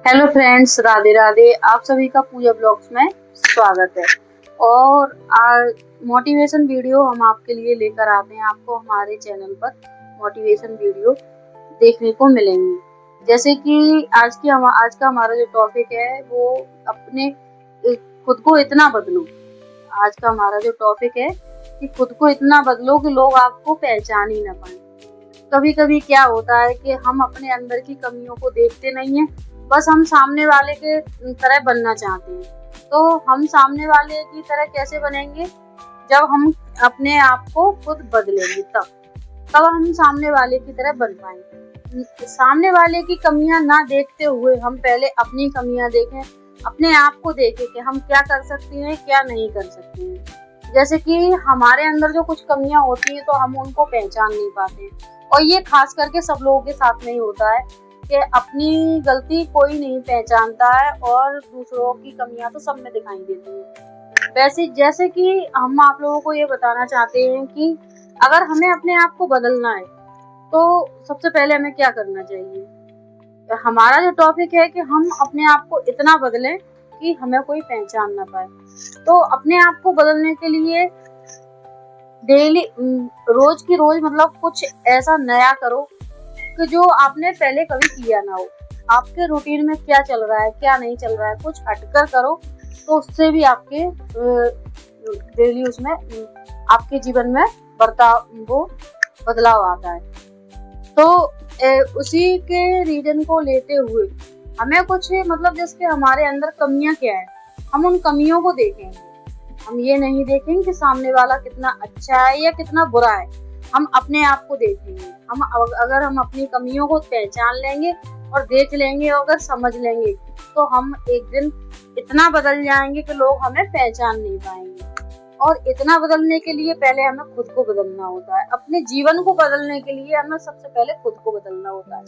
Hello friends, Radhe Radhe. आप सभी का पूजा ब्लॉग्स में स्वागत है। और मोटिवेशन वीडियो हम आपके लिए लेकर आते हैं। आपको हमारे चैनल पर मोटिवेशन वीडियो देखने को मिलेंगी। जैसे कि आज का हमारा जो टॉपिक है वो अपने खुद को इतना बदलो। आज का हमारा जो टॉपिक है कि खुद को इतना बदलो कि लोग आपको पहचान ही ना पाए। कभी कभी क्या होता है कि हम अपने अंदर की कमियों को देखते नहीं हैं, बस हम सामने वाले के तरह बनना चाहते हैं। तो हम सामने वाले की तरह कैसे बनेंगे? जब हम अपने आप को खुद बदलेंगे तब हम सामने वाले की तरह बन पाएंगे। सामने वाले की कमियां ना देखते हुए हम पहले अपनी कमियां देखें, अपने आप को देखें कि हम क्या कर सकते हैं, क्या नहीं कर सकते हैं। जैसे कि हमारे अंदर जो कुछ कमियां होती हैं तो हम उनको पहचान नहीं पाते, और ये खास करके सब लोगों के साथ नहीं होता है कि अपनी गलती कोई नहीं पहचानता है और दूसरों की कमियां तो सब में दिखाई देती है। वैसे जैसे कि हम आप लोगों को ये बताना चाहते हैं कि अगर हमें अपने आप को बदलना है तो सबसे पहले हमें क्या करना चाहिए। हमारा जो टॉपिक है कि हम अपने आप को इतना बदलें कि हमें कोई पहचान ना पाए। तो अपने आप को बदलने के लिए डेली रोज की रोज मतलब कुछ ऐसा नया करो कि जो आपने पहले कभी किया ना हो। आपके रूटीन में क्या चल रहा है, क्या नहीं चल रहा है, कुछ हटकर करो तो उससे भी आपके डेली उसमें आपके जीवन में वो बदलाव आता है। तो उसी के रीजन को लेते हुए हमें कुछ मतलब जैसे हमारे अंदर कमियां क्या है, हम उन कमियों को देखेंगे। हम ये नहीं देखेंगे कि सामने वाला कितना अच्छा है या कितना बुरा है, हम अपने आप को देखेंगे। अगर हम अपनी कमियों को पहचान लेंगे और देख लेंगे और अगर समझ लेंगे तो हम एक दिन इतना बदल जाएंगे कि लोग हमें पहचान नहीं पाएंगे। और इतना बदलने के लिए पहले हमें खुद को बदलना होता है। अपने जीवन को बदलने के लिए हमें सबसे पहले खुद को बदलना होता है।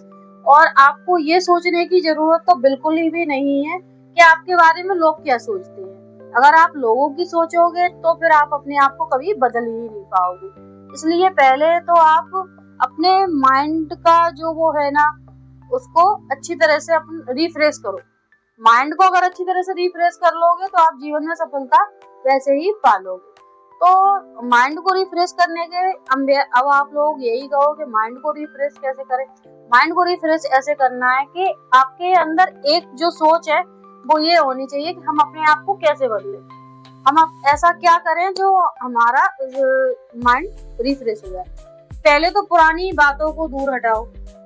और आपको ये सोचने की जरूरत तो बिल्कुल ही भी नहीं है कि आपके बारे में लोग क्या सोचते हैं। अगर आप लोगों की सोचोगे तो फिर आप अपने आप को कभी बदल ही नहीं पाओगे। इसलिए पहले तो आप अपने माइंड का जो वो है ना, उसको अच्छी तरह से अपन रिफ्रेश करो। माइंड को अगर अच्छी तरह से रिफ्रेश कर लोगे तो आप जीवन में सफलता वैसे ही पालोगे। तो माइंड को रिफ्रेश करने के अब आप लोग यही कहो कि माइंड को रिफ्रेश कैसे करें। माइंड को रिफ्रेश ऐसे करना है कि आपके अंदर एक जो सोच है वो ये होनी चाहिए कि हम अपने आप को कैसे बदले। हम ऐसा क्या करें जो हमारा माइंड रिफ्रेश हो जाए। पहले तो पुरानी बातों को दूर हटाओ।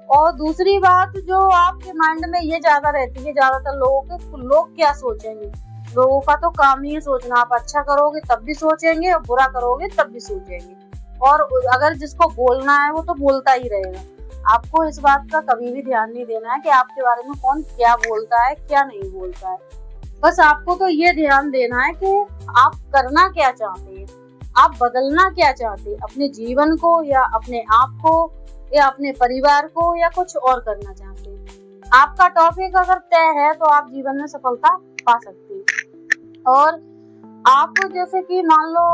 और दूसरी बात जो आपके माइंड में ये ज्यादा रहती है ज्यादातर लोगों के, लोग क्या सोचेंगे। लोगों का तो काम ही है सोचना। आप अच्छा करोगे तब भी सोचेंगे और बुरा करोगे तब भी सोचेंगे। और अगर जिसको बोलना है वो तो बोलता ही रहेगा। आपको इस बात का कभी भी ध्यान नहीं देना है कि आपके बारे में कौन क्या बोलता है, क्या नहीं बोलता है। बस आपको तो ये ध्यान देना है कि आप करना क्या चाहते हैं, आप बदलना क्या चाहते हैं, अपने जीवन को या अपने आप को या अपने परिवार को या कुछ और करना चाहते हैं। आपका टॉपिक अगर तय है तो आप जीवन में सफलता पा सकते हैं। और आप जैसे कि मान लो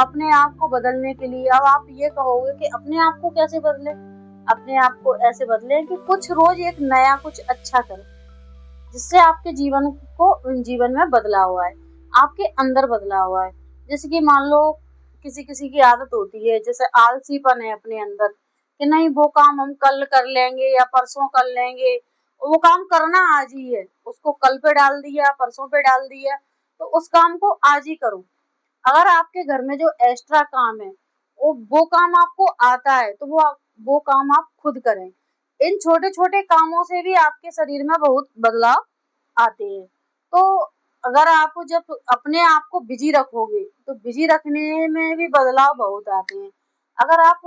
अपने आप को बदलने के लिए अब आप ये कहोगे कि अपने आप को कैसे बदले। अपने आप को ऐसे बदले कि कुछ रोज एक नया कुछ अच्छा करें जिससे आपके जीवन में बदलाव आए, आपके अंदर बदलाव आए। जैसे कि मान लो किसी किसी की आदत होती है जैसे आलसीपन है अपने अंदर कि नहीं वो काम हम कल कर लेंगे या परसों कर लेंगे। वो काम करना आज ही है, उसको कल पे डाल दिया, परसों पे डाल दिया, तो उस काम को आज ही करो। अगर आपके घर में जो एक्स्ट्रा काम है वो काम आपको आता है तो वो काम आप खुद करें। इन छोटे छोटे कामों से भी आपके शरीर में बहुत बदलाव आते हैं। तो अगर आप जब अपने आप को बिजी रखोगे तो बिजी रखने में भी बदलाव बहुत आते हैं। अगर आप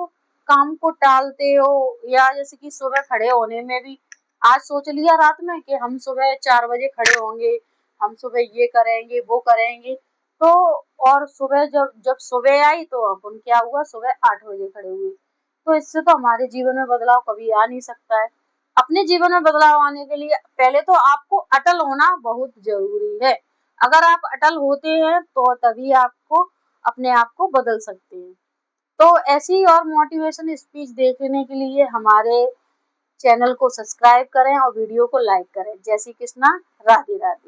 काम को टालते हो या जैसे कि सुबह खड़े होने में भी आज सोच लिया रात में कि हम सुबह 4 बजे खड़े होंगे, हम सुबह ये करेंगे वो करेंगे, तो और सुबह जब जब सुबह आई तो अपन क्या हुआ, सुबह 8 बजे खड़े हुए। तो इससे तो हमारे जीवन में बदलाव कभी आ नहीं सकता है। अपने जीवन में बदलाव आने के लिए पहले तो आपको अटल होना बहुत जरूरी है। अगर आप अटल होते हैं तो तभी आपको अपने आप को बदल सकते हैं। तो ऐसी और मोटिवेशन स्पीच देखने के लिए हमारे चैनल को सब्सक्राइब करें और वीडियो को लाइक करें। जय श्री कृष्णा, राधे राधे।